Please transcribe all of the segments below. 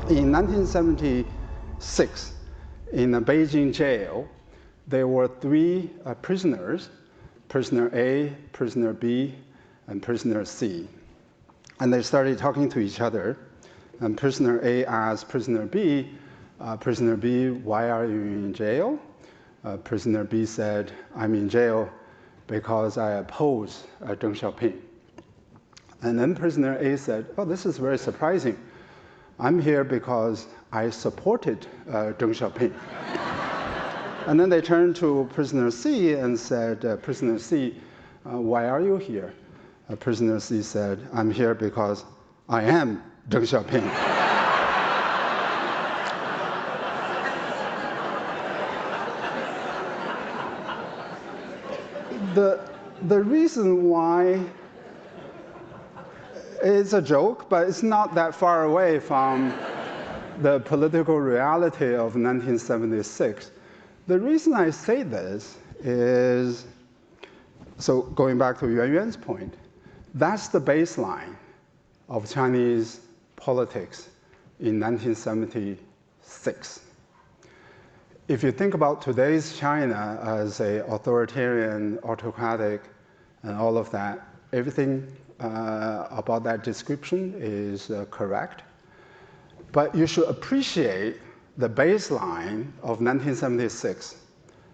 In 1976, in a Beijing jail, there were three prisoners, prisoner A, prisoner B, and prisoner C. And they started talking to each other. And prisoner A asked prisoner B, why are you in jail? Prisoner B said, I'm in jail because I oppose Deng Xiaoping. And then prisoner A said, oh, this is very surprising. I'm here because I supported Deng Xiaoping. And then they turned to prisoner C and said, prisoner C, why are you here? Prisoner C said, I'm here because I am Deng Xiaoping. The reason why it's a joke, but it's not that far away from the political reality of 1976. The reason I say this is, so going back to Yuan Yuan's point, that's the baseline of Chinese politics in 1976. If you think about today's China as an authoritarian, autocratic, and all of that, everything about that description is correct. But you should appreciate the baseline of 1976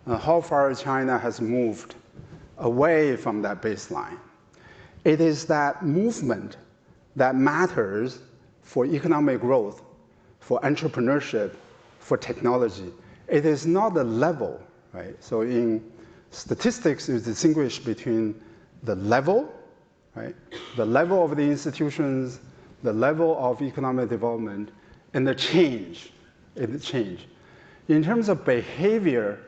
and how far China has moved away from that baseline. It is that movement that matters for economic growth, for entrepreneurship, for technology. It is not the level, right? So in statistics, you distinguish between the level, right? The level of the institutions, the level of economic development, and the change. In terms of behavior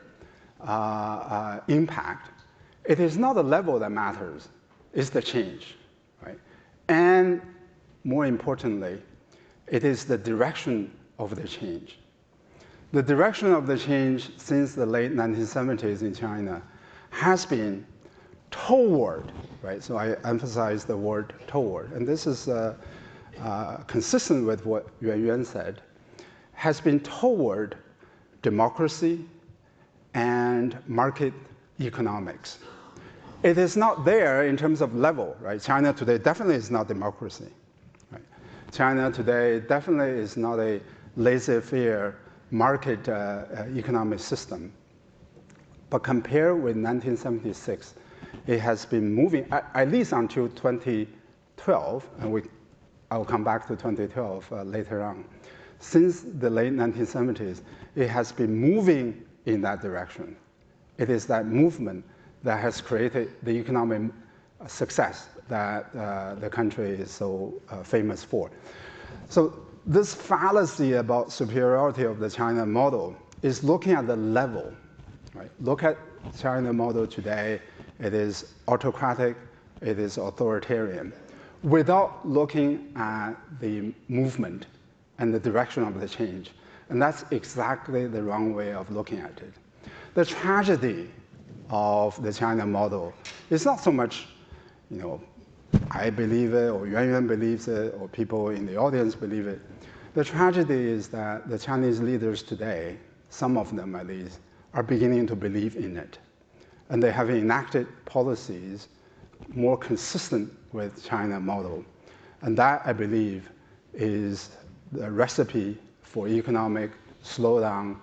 impact, it is not the level that matters, it's the change, right? And more importantly, it is the direction of the change. The direction of the change since the late 1970s in China has been toward, right? So I emphasize the word toward, and this is consistent with what Yuan Yuan said, has been toward democracy and market economics. It is not there in terms of level, right? China today definitely is not democracy, right? China today definitely is not a laissez-faire market economic system. But compared with 1976, it has been moving, at least until 2012, and I'll come back to 2012 later on. Since the late 1970s, it has been moving in that direction. It is that movement that has created the economic success that the country is so famous for. So this fallacy about superiority of the China model is looking at the level, right? Look at China model today. It is autocratic, it is authoritarian, without looking at the movement and the direction of the change. And that's exactly the wrong way of looking at it. The tragedy of the China model is not so much, I believe it, or Yuan Yuan believes it, or people in the audience believe it. The tragedy is that the Chinese leaders today, some of them at least, are beginning to believe in it. And they have enacted policies more consistent with China model. And that, I believe, is the recipe for economic slowdown,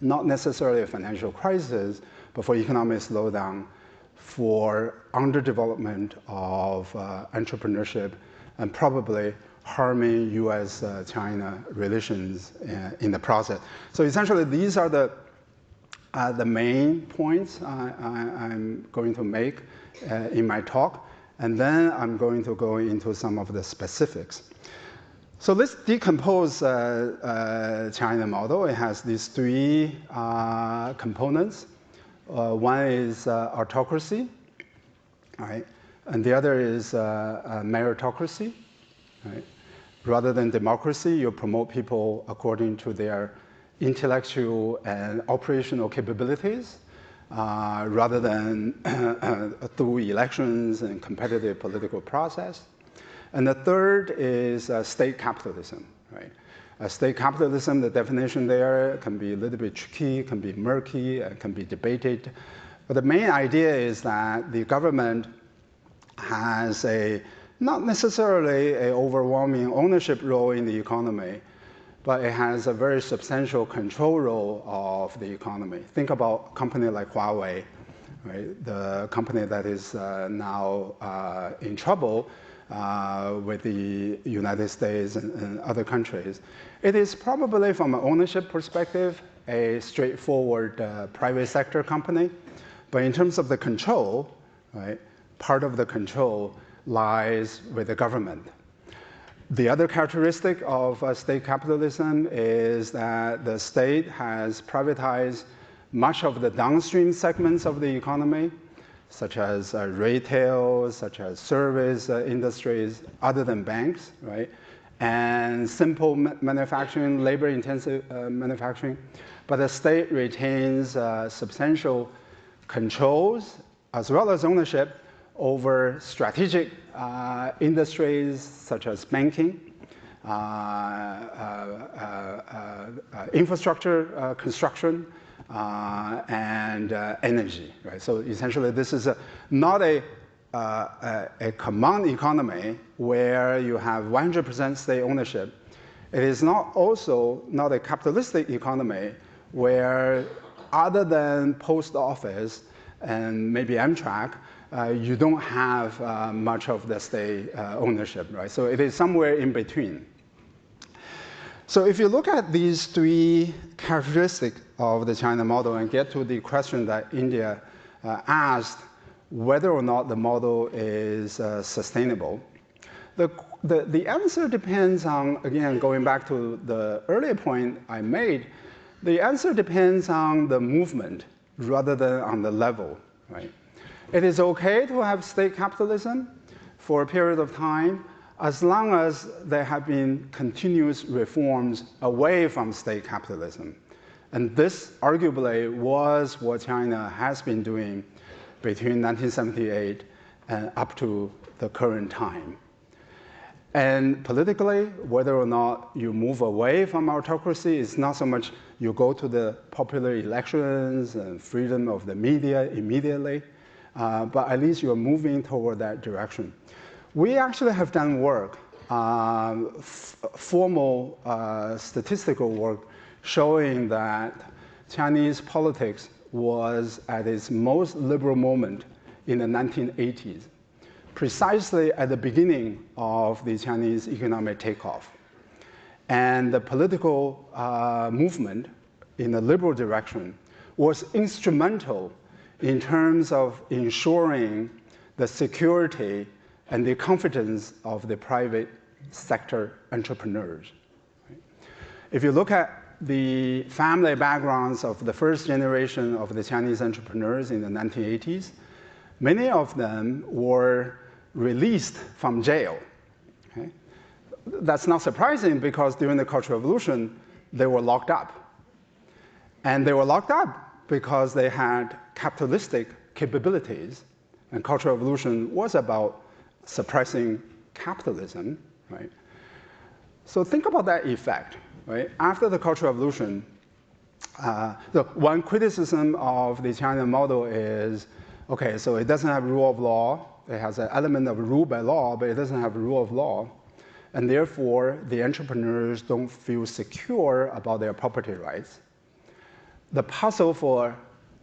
not necessarily a financial crisis, but for economic slowdown, for underdevelopment of entrepreneurship, and probably harming US-China relations in the process. So essentially, these are the main points I'm going to make in my talk, and then I'm going to go into some of the specifics. So let's decompose China model. It has these three components. One is autocracy, right? And the other is meritocracy, right? Rather than democracy, you promote people according to their intellectual and operational capabilities, rather than through elections and competitive political process. And the third is state capitalism, right? State capitalism, the definition there can be a little bit tricky, can be murky, can be debated. But the main idea is that the government has not necessarily an overwhelming ownership role in the economy, but it has a very substantial control role of the economy. Think about a company like Huawei, right? The company that is now in trouble with the United States and other countries. It is probably, from an ownership perspective, a straightforward private sector company. But in terms of the control, right, part of the control lies with the government. The other characteristic of state capitalism is that the state has privatized much of the downstream segments of the economy, such as retail, such as service industries, other than banks, right? And simple manufacturing, labor-intensive manufacturing. But the state retains substantial controls as well as ownership over strategic industries such as banking, infrastructure construction, and energy. Right? So essentially, this is not a command economy where you have 100% state ownership. It is not a capitalistic economy where, other than post office and maybe Amtrak, you don't have much of the state ownership, right? So it is somewhere in between. So if you look at these three characteristics of the China model and get to the question that India asked, whether or not the model is sustainable, the answer depends on, again, going back to the earlier point I made, the answer depends on the movement rather than on the level, right? It is okay to have state capitalism for a period of time as long as there have been continuous reforms away from state capitalism. And this arguably was what China has been doing between 1978 and up to the current time. And politically, whether or not you move away from autocracy, it's not so much you go to the popular elections and freedom of the media immediately, but at least you're moving toward that direction. We actually have done work, formal statistical work, showing that Chinese politics was at its most liberal moment in the 1980s, precisely at the beginning of the Chinese economic takeoff. And the political movement in the liberal direction was instrumental in terms of ensuring the security and the confidence of the private sector entrepreneurs. If you look at the family backgrounds of the first generation of the Chinese entrepreneurs in the 1980s, many of them were released from jail. Okay? That's not surprising because during the Cultural Revolution, they were locked up. And they were locked up because they had capitalistic capabilities. And Cultural Revolution was about suppressing capitalism, right? So think about that effect, right? After the Cultural Revolution, one criticism of the China model is, okay, so it doesn't have rule of law. It has an element of rule by law, but it doesn't have rule of law. And therefore, the entrepreneurs don't feel secure about their property rights. The puzzle for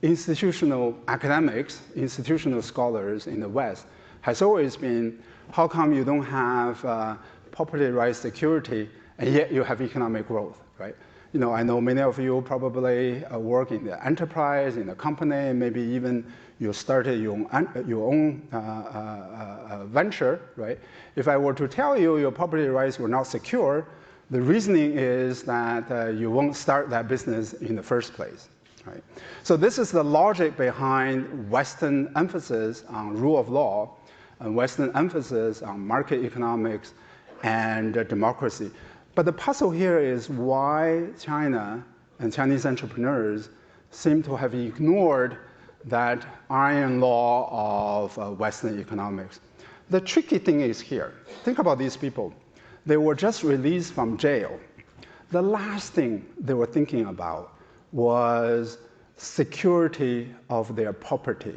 institutional academics, institutional scholars in the West has always been, how come you don't have property rights security and yet you have economic growth, right? You know, I know many of you probably work in the enterprise, in a company, maybe even you started your own venture, right? If I were to tell you your property rights were not secure, the reasoning is that you won't start that business in the first place, right? So this is the logic behind Western emphasis on rule of law and Western emphasis on market economics and democracy. But the puzzle here is why China and Chinese entrepreneurs seem to have ignored that iron law of Western economics. The tricky thing is here. Think about these people. They were just released from jail. the last thing they were thinking about was security of their property.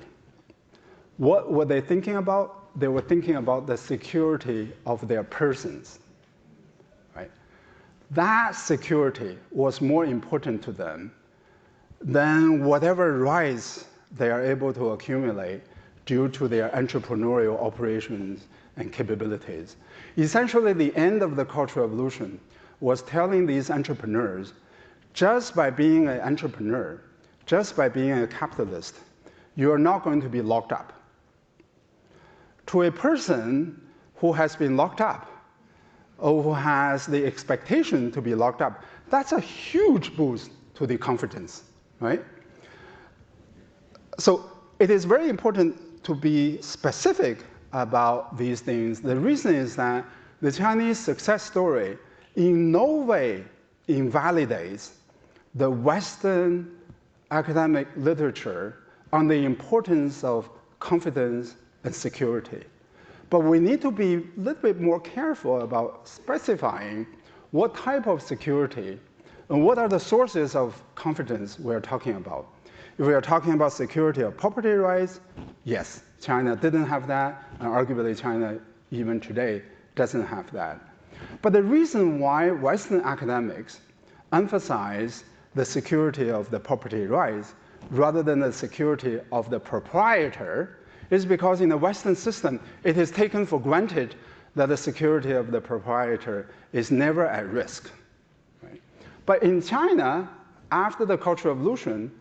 What were they thinking about? They were thinking about the security of their persons. Right? That security was more important to them than whatever rights they are able to accumulate due to their entrepreneurial operations and capabilities. Essentially, the end of the Cultural Revolution was telling these entrepreneurs, just by being an entrepreneur, just by being a capitalist, you are not going to be locked up. To a person who has been locked up, or who has the expectation to be locked up, that's a huge boost to the confidence, right? So it is very important to be specific about these things. The reason is that the Chinese success story in no way invalidates the Western academic literature on the importance of confidence and security. But we need to be a little bit more careful about specifying what type of security and what are the sources of confidence we're talking about. If we are talking about security of property rights, yes, China didn't have that, and arguably China, even today, doesn't have that. But the reason why Western academics emphasize the security of the property rights rather than the security of the proprietor is because in the Western system, it is taken for granted that the security of the proprietor is never at risk. Right? But in China, after the Cultural Revolution,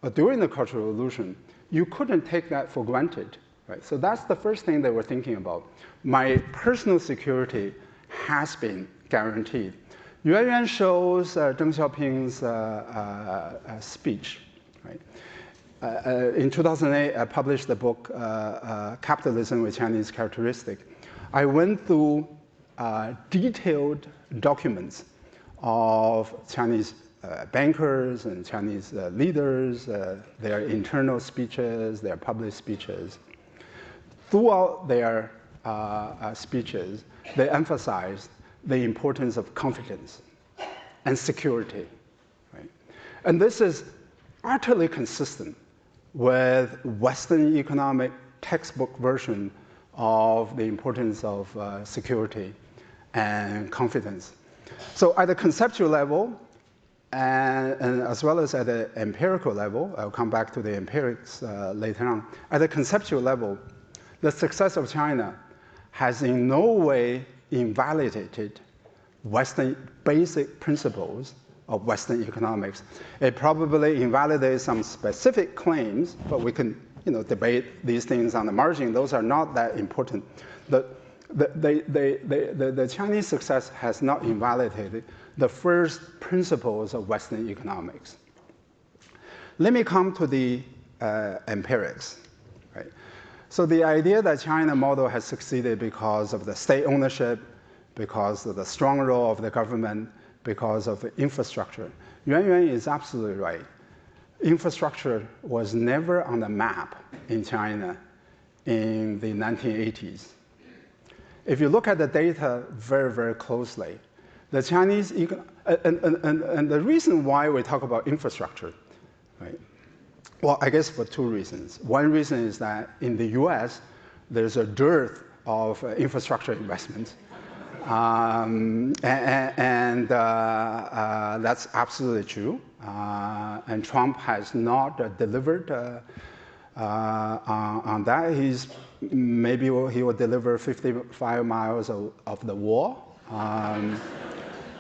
or during the Cultural Revolution, you couldn't take that for granted. Right? So that's the first thing they were thinking about. My personal security has been guaranteed. Yuan Yuan shows Deng Xiaoping's speech. Right? In 2008, I published the book, Capitalism with Chinese Characteristics. I went through detailed documents of Chinese bankers and Chinese leaders, their internal speeches, their public speeches. Throughout their speeches, they emphasized the importance of confidence and security. Right? And this is utterly consistent with Western economic textbook version of the importance of security and confidence. So at the conceptual level, and as well as at the empirical level, I'll come back to the empirics later on. At the conceptual level, the success of China has in no way invalidated Western basic principles of Western economics. It probably invalidates some specific claims, but we can debate these things on the margin. Those are not that important. The Chinese success has not invalidated the first principles of Western economics. Let me come to the empirics. Right? So the idea that China model has succeeded because of the state ownership, because of the strong role of the government, because of the infrastructure. Yuan Yuan is absolutely right. Infrastructure was never on the map in China in the 1980s. If you look at the data very, very closely, the Chinese, and the reason why we talk about infrastructure, right? Well, I guess for two reasons. One reason is that in the US, there's a dearth of infrastructure investment. That's absolutely true. And Trump has not delivered on that. Maybe he will deliver 55 miles of the wall.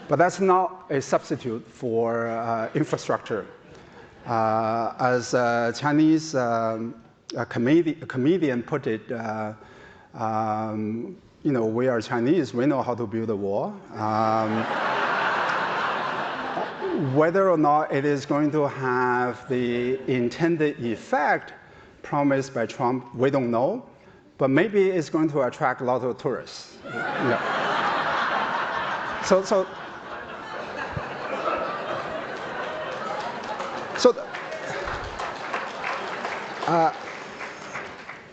But that's not a substitute for infrastructure. As a Chinese comedian put it, we are Chinese, we know how to build a wall. Whether or not it is going to have the intended effect promised by Trump, we don't know. But maybe it's going to attract a lot of tourists.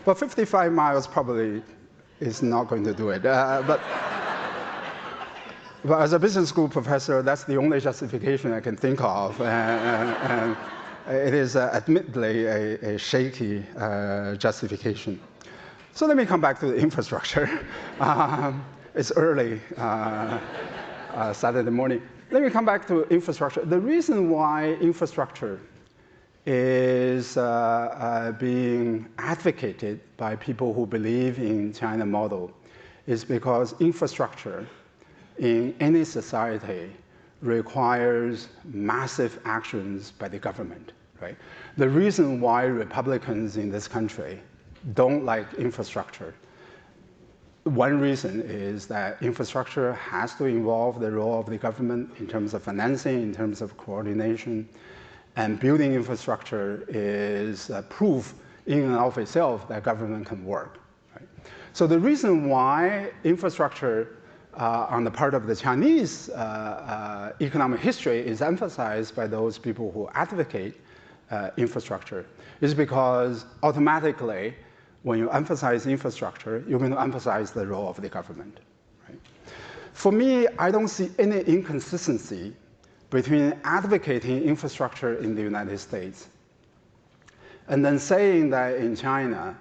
But 55 miles probably is not going to do it. But as a business school professor, that's the only justification I can think of. And it is admittedly a shaky justification. So let me come back to the infrastructure. It's early Saturday morning. Let me come back to infrastructure. The reason why infrastructure is being advocated by people who believe in China model is because infrastructure in any society requires massive actions by the government, right? The reason why Republicans in this country don't like infrastructure, one reason is that infrastructure has to involve the role of the government in terms of financing, in terms of coordination, and building infrastructure is proof in and of itself that government can work, right? So the reason why infrastructure on the part of the Chinese economic history is emphasized by those people who advocate infrastructure is because automatically, when you emphasize infrastructure, you're going to emphasize the role of the government, right? For me, I don't see any inconsistency between advocating infrastructure in the United States and then saying that in China,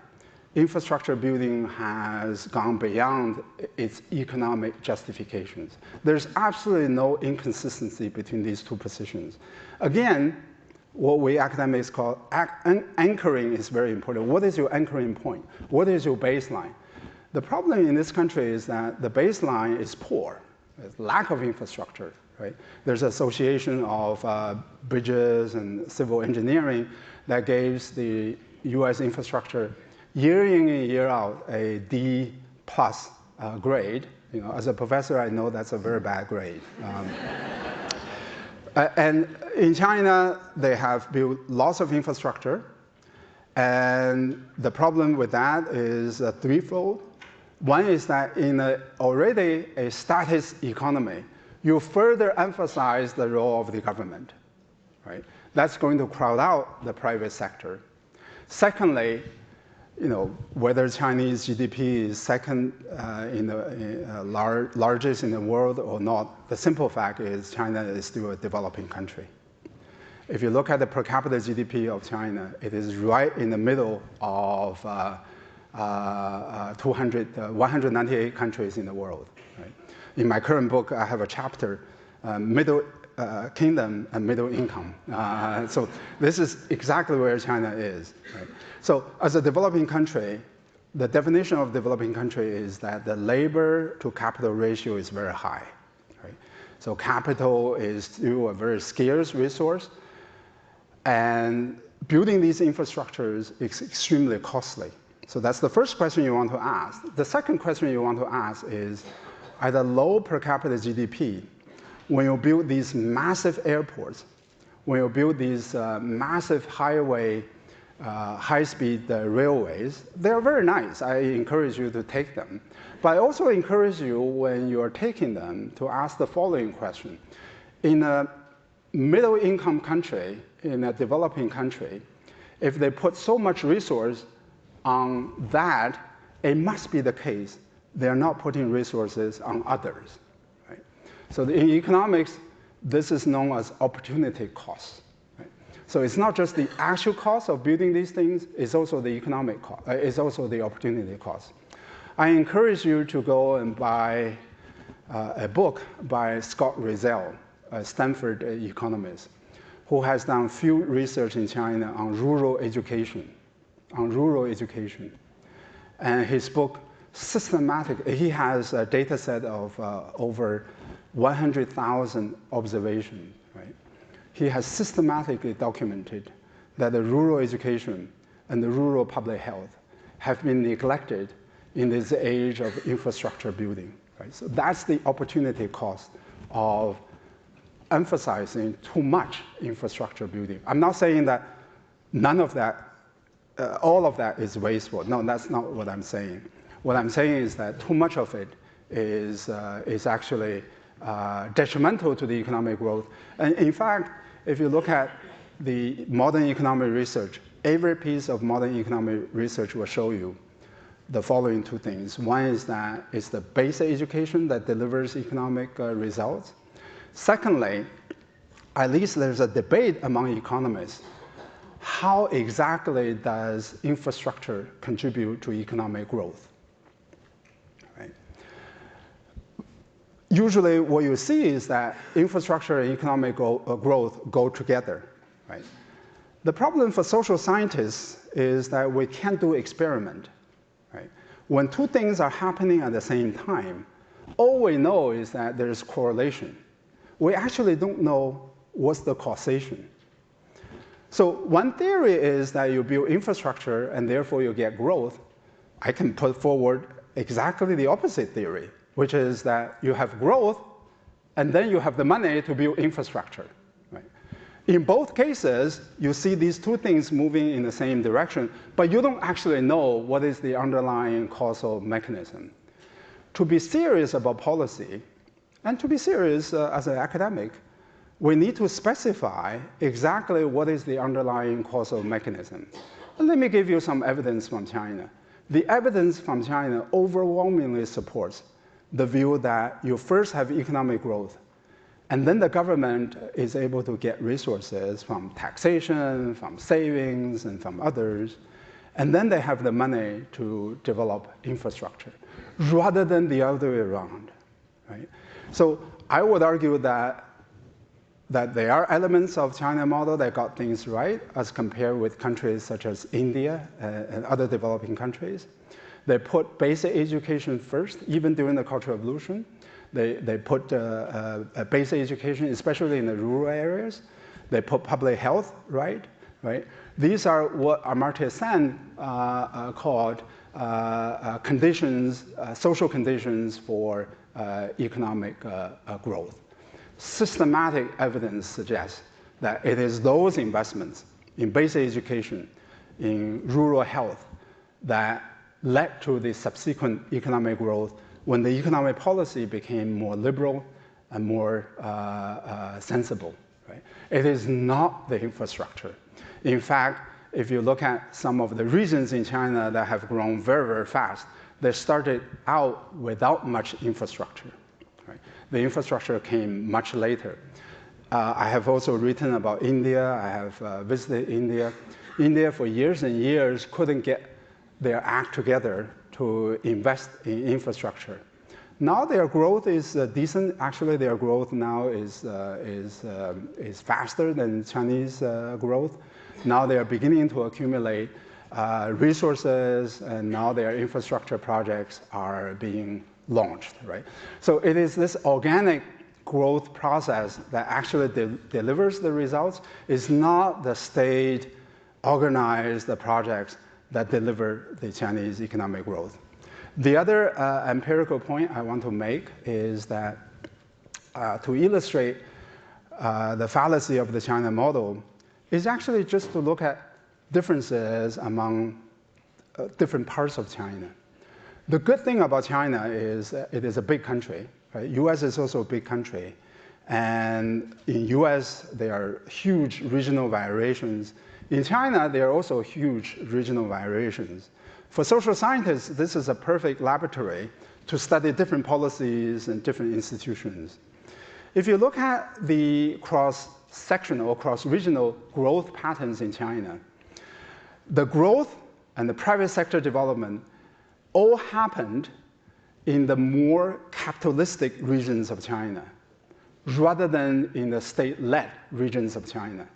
infrastructure building has gone beyond its economic justifications. There's absolutely no inconsistency between these two positions. Again, what we academics call anchoring is very important. What is your anchoring point? What is your baseline? The problem in this country is that the baseline is poor. There's lack of infrastructure, right? There's an association of bridges and civil engineering that gives the US infrastructure year in and year out a D+ grade. You know, as a professor, I know that's a very bad grade. And in China, they have built lots of infrastructure. And the problem with that is threefold. One is that in already a status economy, you further emphasize the role of the government, right? That's going to crowd out the private sector. Secondly, you know, whether Chinese GDP is second largest in the world or not, the simple fact is China is still a developing country. If you look at the per capita GDP of China, it is right in the middle of 198 countries in the world. Right? In my current book, I have a chapter, Middle Kingdom and Middle Income. So this is exactly where China is. Right? So as a developing country, the definition of developing country is that the labor to capital ratio is very high. Right? So capital is still a very scarce resource. And building these infrastructures is extremely costly. So that's the first question you want to ask. The second question you want to ask is, at a low per capita GDP, when you build these massive airports, when you build these massive high-speed railways, they're very nice. I encourage you to take them. But I also encourage you, when you're taking them, to ask the following question. In a middle-income country, in a developing country, if they put so much resource on that, it must be the case they're not putting resources on others. Right? So in economics, this is known as opportunity cost. Right? So it's not just the actual cost of building these things, it's also the economic cost, it's also the opportunity cost. I encourage you to go and buy a book by Scott Rizel, a Stanford economist, who has done field research in China on rural education. And his book, he has a data set of over 100,000 observations, right? He has systematically documented that the rural education and the rural public health have been neglected in this age of infrastructure building, right? So that's the opportunity cost of emphasizing too much infrastructure building. I'm not saying that none of that, all of that is wasteful. No, that's not what I'm saying. What I'm saying is that too much of it is actually detrimental to the economic growth. And in fact, if you look at the modern economic research, every piece of modern economic research will show you the following two things. One is that it's the basic education that delivers economic results. Secondly, at least there's a debate among economists. How exactly does infrastructure contribute to economic growth? Right? Usually what you see is that infrastructure and economic growth go together. Right? The problem for social scientists is that we can't do experiment. Right? When two things are happening at the same time, all we know is that there's correlation. We actually don't know what's the causation. So one theory is that you build infrastructure and therefore you get growth. I can put forward exactly the opposite theory, which is that you have growth and then you have the money to build infrastructure. Right? In both cases, you see these two things moving in the same direction, but you don't actually know what is the underlying causal mechanism. To be serious about policy, and to be serious as an academic, we need to specify exactly what is the underlying causal mechanism. And let me give you some evidence from China. The evidence from China overwhelmingly supports the view that you first have economic growth, and then the government is able to get resources from taxation, from savings, and from others, and then they have the money to develop infrastructure, rather than the other way around. Right? So I would argue that there are elements of China model that got things right as compared with countries such as India and other developing countries. They put basic education first, even during the Cultural Revolution. They put basic education, especially in the rural areas. They put public health right. These are what Amartya Sen called conditions, social conditions for economic growth. Systematic evidence suggests that it is those investments in basic education, in rural health, that led to the subsequent economic growth when the economic policy became more liberal and more sensible. Right? It is not the infrastructure. In fact, if you look at some of the regions in China that have grown very, very fast, they started out without much infrastructure. Right? The infrastructure came much later. I have also written about India. I have visited India. India for years and years couldn't get their act together to invest in infrastructure. Now their growth is decent. Actually, their growth now is faster than Chinese growth. Now they are beginning to accumulate resources, and now their infrastructure projects are being launched. Right? So it is this organic growth process that actually delivers the results. It's not the state organized projects that deliver the Chinese economic growth. The other empirical point I want to make is that to illustrate the fallacy of the China model is actually just to look at differences among different parts of China. The good thing about China is it is a big country. Right? US is also a big country. And in US, there are huge regional variations. In China, there are also huge regional variations. For social scientists, this is a perfect laboratory to study different policies and different institutions. If you look at the cross-sectional or cross-regional growth patterns in China, the growth and the private sector development all happened in the more capitalistic regions of China, rather than in the state-led regions of China.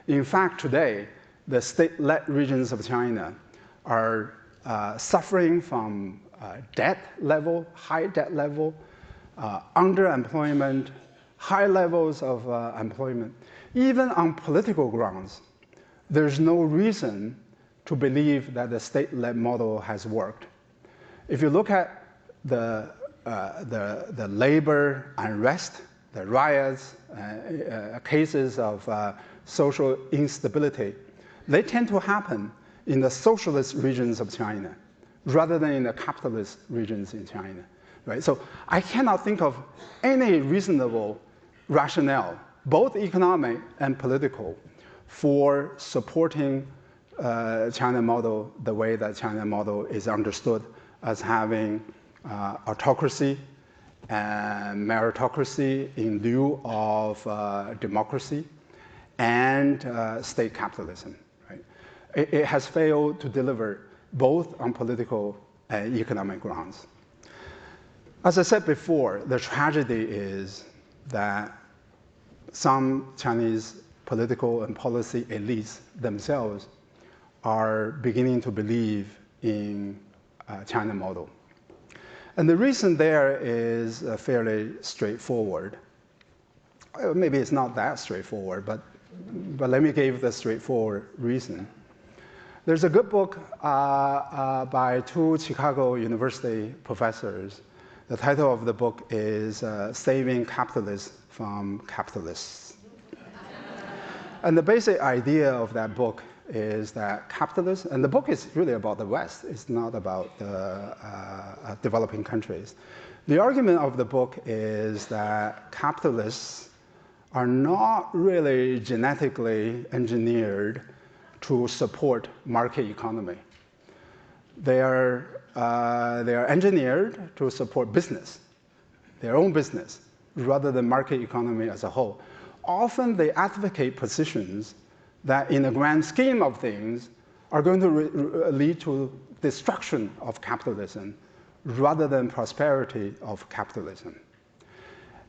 In fact, today, the state-led regions of China are suffering from debt level, high debt level, underemployment, high levels of employment. Even on political grounds, there's no reason to believe that the state-led model has worked. If you look at the labor unrest, the riots, cases of social instability, they tend to happen in the socialist regions of China, rather than in the capitalist regions in China. Right? So I cannot think of any reasonable rationale, both economic and political, for supporting China model the way that China model is understood as having autocracy and meritocracy in lieu of democracy and state capitalism. Right? It has failed to deliver both on political and economic grounds. As I said before, the tragedy is that some Chinese political and policy elites themselves are beginning to believe in China model. And the reason there is fairly straightforward. Maybe it's not that straightforward, but let me give the straightforward reason. There's a good book by two Chicago University professors. The title of the book is Saving Capitalists from Capitalists. And the basic idea of that book is that capitalists, and the book is really about the West, it's not about the developing countries. The argument of the book is that capitalists are not really genetically engineered to support market economy. They are engineered to support business, their own business, rather than market economy as a whole. Often they advocate positions that in the grand scheme of things are going to lead to destruction of capitalism rather than prosperity of capitalism.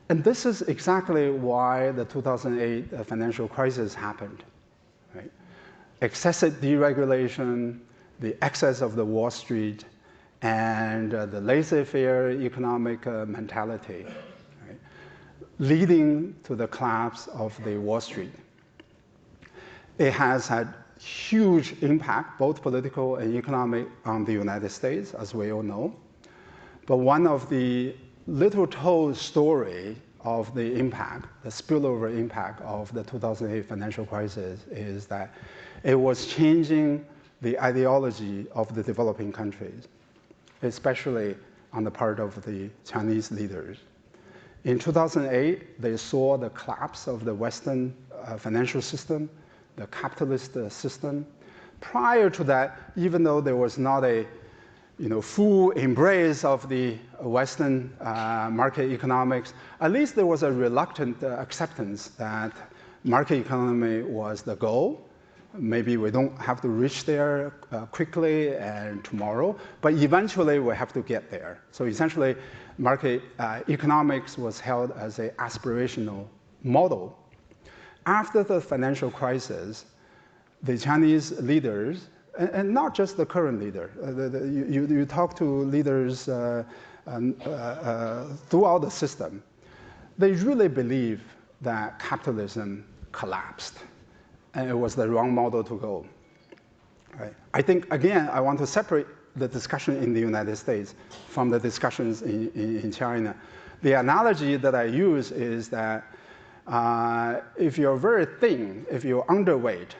And this is exactly why the 2008 financial crisis happened. Right? Excessive deregulation, the excess of the Wall Street, and the laissez-faire economic mentality, right? Leading to the collapse of the Wall Street. It has had huge impact, both political and economic, on the United States, as we all know. But one of the little-told story of the impact, the spillover impact of the 2008 financial crisis is that it was changing the ideology of the developing countries, especially on the part of the Chinese leaders. In 2008, they saw the collapse of the Western financial system, the capitalist system. Prior to that, even though there was not a full embrace of the Western market economics, at least there was a reluctant acceptance that market economy was the goal. Maybe we don't have to reach there quickly and tomorrow, but eventually we have to get there. So essentially, market economics was held as an aspirational model. After the financial crisis, the Chinese leaders, and not just the current leader, you talk to leaders throughout the system, they really believe that capitalism collapsed and it was the wrong model to go. Right? I think, again, I want to separate the discussion in the United States from the discussions in China. The analogy that I use is that if you're very thin, if you're underweight,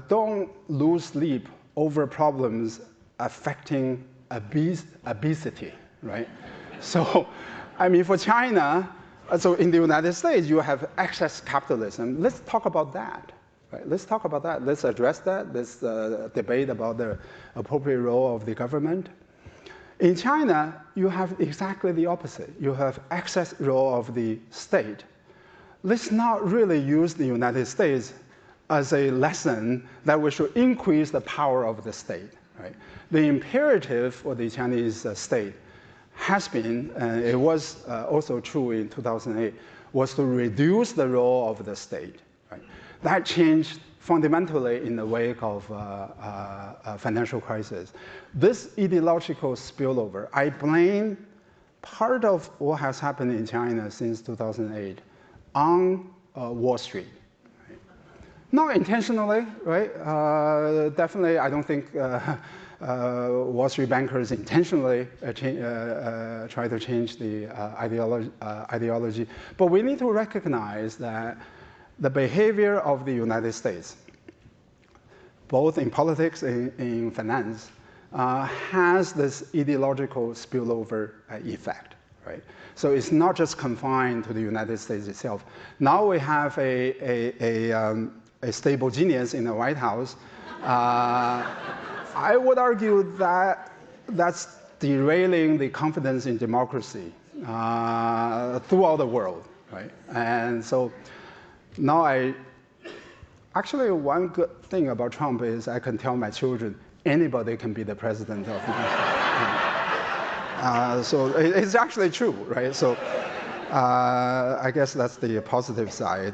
don't lose sleep over problems affecting obesity, right? So, I mean, for China, so in the United States, you have excess capitalism. Let's talk about that. Right? Let's talk about that. Let's address that. Let's debate about the appropriate role of the government. In China, you have exactly the opposite. You have excess role of the state. Let's not really use the United States as a lesson that we should increase the power of the state. Right? The imperative for the Chinese state has been, and it was also true in 2008, was to reduce the role of the state. Right? That changed fundamentally in the wake of financial crisis. This ideological spillover, I blame part of what has happened in China since 2008 on Wall Street. Right? Not intentionally, right? Definitely, I don't think Wall Street bankers intentionally try to change the ideology. But we need to recognize that the behavior of the United States, both in politics and in finance, has this ideological spillover effect. Right? So it's not just confined to the United States itself. Now we have a stable genius in the White House. I would argue that that's derailing the confidence in democracy throughout the world, right? And so now actually one good thing about Trump is I can tell my children, anybody can be the president of the United States. So it's actually true, right? So I guess that's the positive side.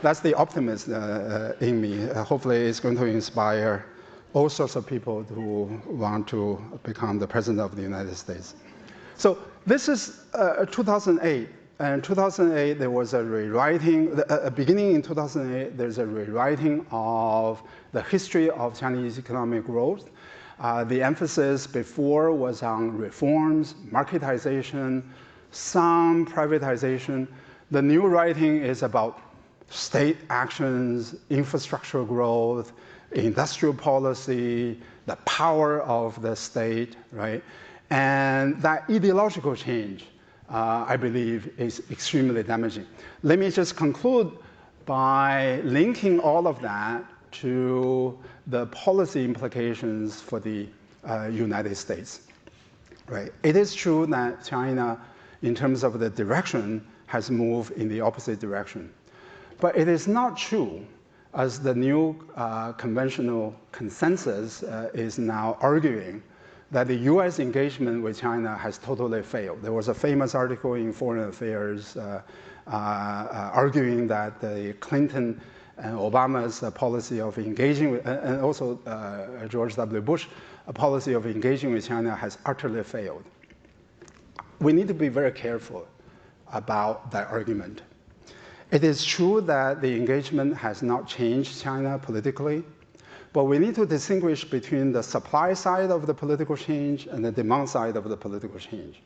That's the optimist in me. Hopefully it's going to inspire all sorts of people who want to become the president of the United States. So this is 2008. And in 2008, there was a rewriting, beginning in 2008, there's a rewriting of the history of Chinese economic growth. The emphasis before was on reforms, marketization, some privatization. The new writing is about state actions, infrastructure growth, industrial policy, the power of the state, right? And that ideological change, I believe, is extremely damaging. Let me just conclude by linking all of that to the policy implications for the United States, right? It is true that China, in terms of the direction, has moved in the opposite direction. But it is not true, as the new conventional consensus is now arguing, that the US engagement with China has totally failed. There was a famous article in Foreign Affairs arguing that the Clinton and Obama's policy of engaging with, and also George W. Bush, a policy of engaging with China has utterly failed. We need to be very careful about that argument. It is true that the engagement has not changed China politically, but we need to distinguish between the supply side of the political change and the demand side of the political change.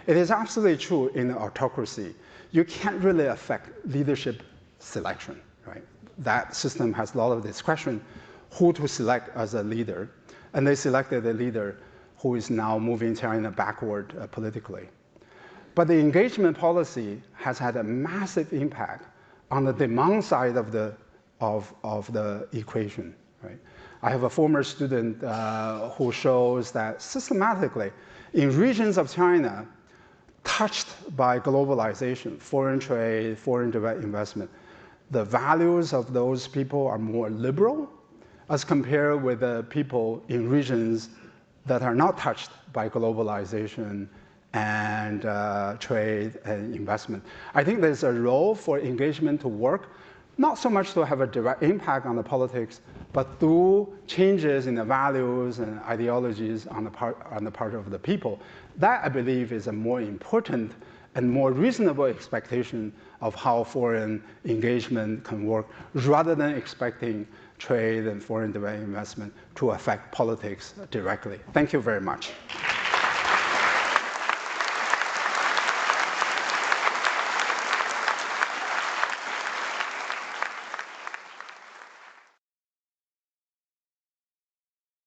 It is absolutely true in autocracy. You can't really affect leadership selection, right? That system has a lot of discretion who to select as a leader, and they selected a leader who is now moving China backward politically. But the engagement policy has had a massive impact on the demand side of the equation, right? I have a former student who shows that systematically, in regions of China touched by globalization, foreign trade, foreign direct investment, the values of those people are more liberal as compared with the people in regions that are not touched by globalization and trade and investment. I think there's a role for engagement to work, not so much to have a direct impact on the politics, but through changes in the values and ideologies on the part of the people. That, I believe, is a more important and more reasonable expectation of how foreign engagement can work, rather than expecting trade and foreign direct investment to affect politics directly. Thank you very much.